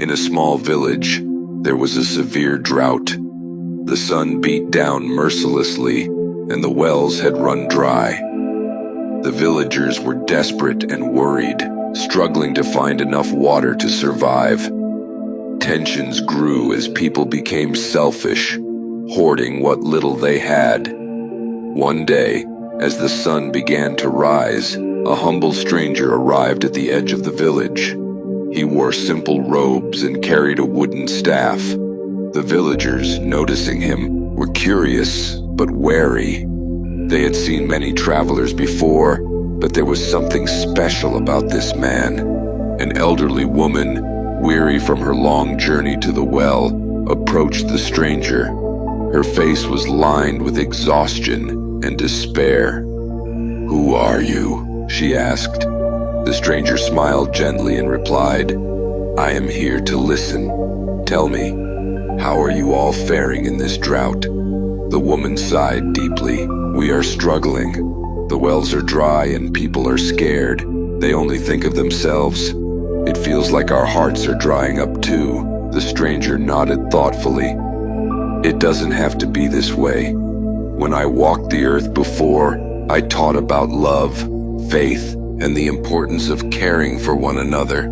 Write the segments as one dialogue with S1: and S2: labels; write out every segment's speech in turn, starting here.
S1: In a small village, there was a severe drought. The sun beat down mercilessly, and the wells had run dry. The villagers were desperate and worried, struggling to find enough water to survive. Tensions grew as people became selfish, hoarding what little they had. One day, as the sun began to rise, a humble stranger arrived at the edge of the village. He wore simple robes and carried a wooden staff. The villagers, noticing him, were curious but wary. They had seen many travelers before, but there was something special about this man. An elderly woman, weary from her long journey to the well, approached the stranger. Her face was lined with exhaustion and despair. "Who are you?" she asked. The stranger smiled gently and replied, "I am here to listen. Tell me, how are you all faring in this drought?" The woman sighed deeply. "We are struggling. The wells are dry and people are scared. They only think of themselves. It feels like our hearts are drying up too." The stranger nodded thoughtfully. "It doesn't have to be this way. When I walked the earth before, I taught about love, faith, and the importance of caring for one another.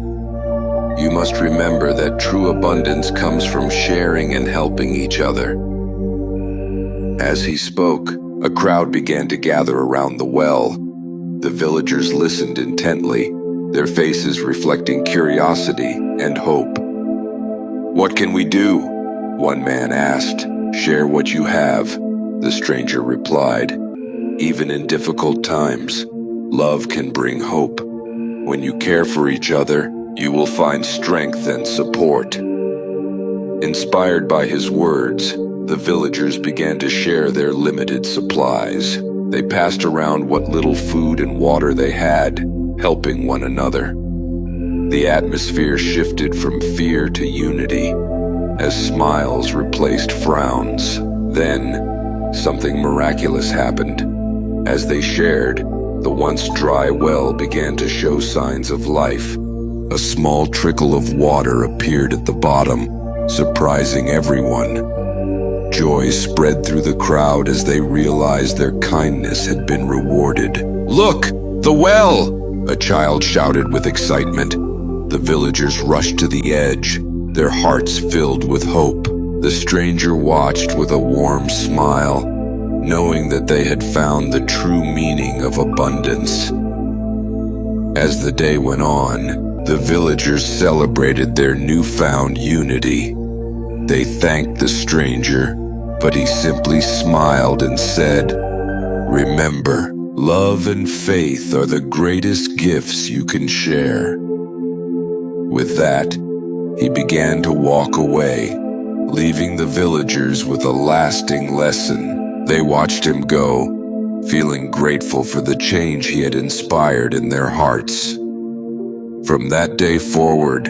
S1: You must remember that true abundance comes from sharing and helping each other." As he spoke, a crowd began to gather around the well. The villagers listened intently, their faces reflecting curiosity and hope. "What can we do?" one man asked. "Share what you have," the stranger replied. "Even in difficult times, love can bring hope. When you care for each other, you will find strength and support." Inspired by his words, the villagers began to share their limited supplies. They passed around what little food and water they had, helping one another. The atmosphere shifted from fear to unity, as smiles replaced frowns. Then, something miraculous happened. As they shared, the once dry well began to show signs of life. A small trickle of water appeared at the bottom, surprising everyone. Joy spread through the crowd as they realized their kindness had been rewarded. "Look, the well!" a child shouted with excitement. The villagers rushed to the edge, their hearts filled with hope. The stranger watched with a warm smile, knowing that they had found the true meaning of abundance. As the day went on, the villagers celebrated their newfound unity. They thanked the stranger, but he simply smiled and said, "Remember, love and faith are the greatest gifts you can share." With that, he began to walk away, leaving the villagers with a lasting lesson. They watched him go, feeling grateful for the change he had inspired in their hearts. From that day forward,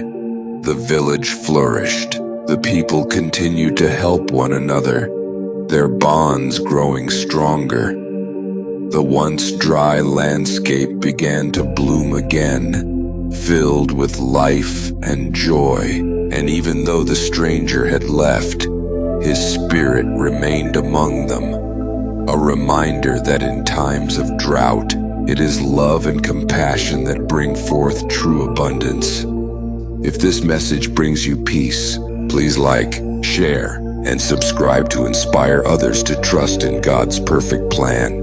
S1: the village flourished. The people continued to help one another, their bonds growing stronger. The once dry landscape began to bloom again, filled with life and joy. And even though the stranger had left, his spirit remained among them, a reminder that in times of drought, it is love and compassion that bring forth true abundance. If this message brings you peace, please like, share, and subscribe to inspire others to trust in God's perfect plan.